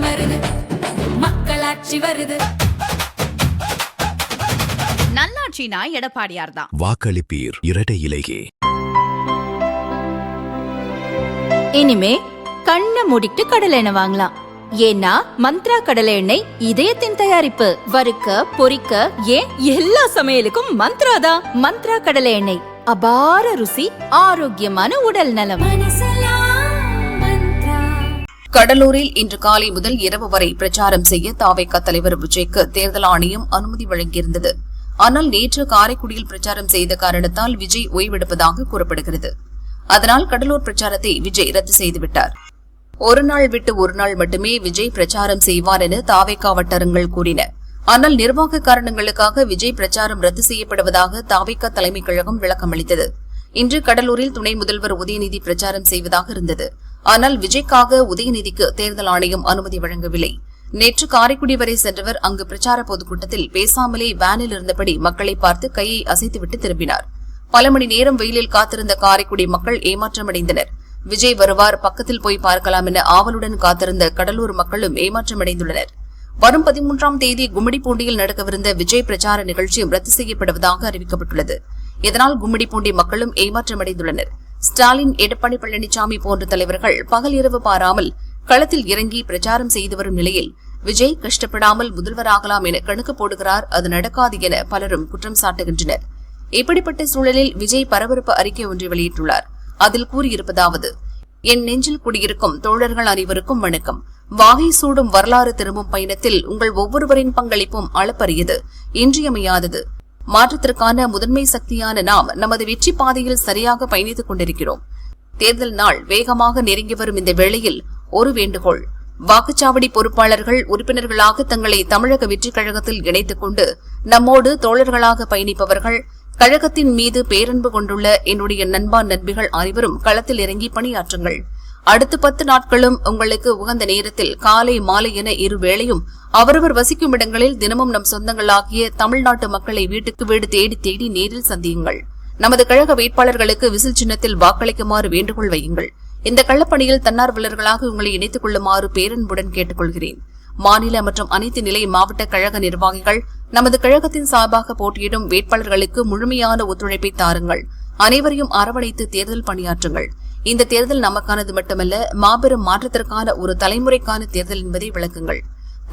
வருது, மக்களாட்சி வருது. நல்லாட்சினா எடப்பாடியார் தான். வாக்களிப்பீர் இரட்டை இலையே. இனிமே கண்ணை மூடிட்டு கடலை எண்ணெய் வாங்கலாம். ஏன்னா மந்த்ரா கடலை எண்ணெய் இதயத்தின் தயாரிப்பு. வறுக்க பொரிக்க ஏன் எல்லா சமையலுக்கும் மந்த்ரா தான். மந்த்ரா கடலை எண்ணெய், அபார ருசி, ஆரோக்கியமான உடல் நலம். கடலூரில் இன்று காலை முதல் இரவு வரை பிரச்சாரம் செய்ய தாவேகா தலைவர் விஜய்க்கு தேர்தல் ஆணையம் அனுமதி வழங்கியிருந்தது. ஆனால் நேற்று காரைக்குடியில் பிரச்சாரம் செய்த காரணத்தால் விஜய் ஓய்வெடுப்பதாக கூறப்படுகிறது. அதனால் கடலூர் பிரச்சாரத்தை விஜய் ரத்து செய்துவிட்டார். ஒரு நாள் விட்டு ஒரு நாள் மட்டுமே விஜய் பிரச்சாரம் செய்வார் என தாவேகா வட்டாரங்கள் கூறின. ஆனால் நிர்வாக காரணங்களுக்காக விஜய் பிரச்சாரம் ரத்து செய்யப்படுவதாக தாவேகா தலைமைக் கழகம் விளக்கமளித்தது. இன்று கடலூரில் துணை முதல்வர் உதயநிதி பிரச்சாரம் செய்வதாக இருந்தது. ஆனால் விஜய்க்காக உதயநிதிக்கு தேர்தல் ஆணையம் அனுமதி வழங்கவில்லை. நேற்று காரைக்குடி வரை சென்றவர் அங்கு பிரச்சார பொதுக்கூட்டத்தில் பேசாமலே வேனில் இருந்தபடி மக்களை பார்த்து கையை அசைத்துவிட்டு திரும்பினார். பல மணி நேரம் வெயிலில் காத்திருந்த காரைக்குடி மக்கள் ஏமாற்றமடைந்தனர். விஜய் வருவார், பக்கத்தில் போய் பார்க்கலாம் என ஆவலுடன் காத்திருந்த கடலூர் மக்களும் ஏமாற்றமடைந்துள்ளனர். வரும் 13ஆம் தேதி கும்மிடிப்பூண்டியில் நடக்கவிருந்த விஜய் பிரச்சார நிகழ்ச்சியும் ரத்து செய்யப்படுவதாக அறிவிக்கப்பட்டுள்ளது. இதனால் கும்மிடிப்பூண்டி மக்களும் ஏமாற்றமடைந்துள்ளனர். ஸ்டாலின், எடப்பாடி பழனிசாமி போன்ற தலைவர்கள் பகல் இரவு பாராமல் களத்தில் இறங்கி பிரச்சாரம் செய்து வரும் நிலையில் விஜய் கஷ்டப்படாமல் முதல்வராகலாம் என கணக்கு போடுகிறார். அது நடக்காது என பலரும் குற்றம் சாட்டுகின்றனர். இப்படிப்பட்ட சூழலில் விஜய் பரபரப்பு அறிக்கை ஒன்றை வெளியிட்டுள்ளார். அதில் கூறியிருப்பதாவது: என் நெஞ்சில் குடியிருக்கும் தோழர்கள் அனைவருக்கும் வணக்கம். வாகை சூடும் வரலாறு திரும்பும் பயணத்தில் உங்கள் ஒவ்வொருவரின் பங்களிப்பும் அளப்பரியது, இன்றியமையாதது. மாற்றத்திற்கான முதன்மை சக்தியான நாம் நமது வெற்றி பாதையில் சரியாக பயணித்துக் கொண்டிருக்கிறோம். தேர்தல் நாள் வேகமாக நெருங்கி வரும் இந்த வேளையில் ஒரு வேண்டுகோள்: வாக்குச்சாவடி பொறுப்பாளர்கள் உறுப்பினர்களாக தங்களை தமிழக வெற்றிக் கழகத்தில் இணைத்துக் கொண்டு நம்மோடு தோழர்களாக பயணிப்பவர்கள், கழகத்தின் மீது பேரன்பு கொண்டுள்ள என்னுடைய நண்பா நண்பிகள் அனைவரும் களத்தில் இறங்கி பணியாற்றுங்கள். அடுத்த 10 நாட்களும் உங்களுக்கு உகந்த நேரத்தில் காலை மாலை என இருவேளையும் அவரவர் வசிக்கும் இடங்களில் தினமும் நம் சொந்தங்களாகிய தமிழ்நாட்டு மக்களை வீட்டுக்கு வீடு தேடி தேடி நேரில் சந்தியுங்கள். நமது கழக வேட்பாளர்களுக்கு விசில் சின்னத்தில் வாக்களிக்குமாறு வேண்டுகோள் வையுங்கள். இந்த களப்பணியில் தன்னார்வலர்களாக உங்களை இணைத்துக் கொள்ளுமாறு பேரன்புடன் கேட்டுக் கொள்கிறேன். மாநில மற்றும் அனைத்து நிலை மாவட்ட கழக நிர்வாகிகள் நமது கழகத்தின் சார்பாக போட்டியிடும் வேட்பாளர்களுக்கு முழுமையான ஒத்துழைப்பை தாருங்கள். அனைவரையும் அரவணைத்து தேர்தல் பணியாற்றுங்கள். இந்த தேர்தல் நமக்கானது மட்டுமல்ல, மாபெரும் மாற்றத்திற்கான ஒரு தலைமுறைக்கான தேர்தல் என்பதை விளக்குங்கள்.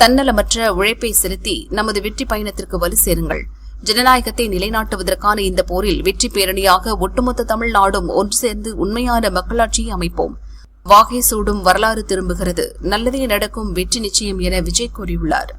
தன்னலமற்ற உழைப்பை செலுத்தி நமது வெற்றி பயணத்திற்கு வலு சேருங்கள். ஜனநாயகத்தை நிலைநாட்டுவதற்கான இந்த போரில் வெற்றி பேரணியாக ஒட்டுமொத்த தமிழ்நாடும் ஒன்று சேர்ந்து உண்மையான மக்களாட்சியை அமைப்போம். வாகை சூடும் வரலாறு திரும்புகிறது, நல்லதே நடக்கும், வெற்றி நிச்சயம் என விஜய் கூறியுள்ளார்.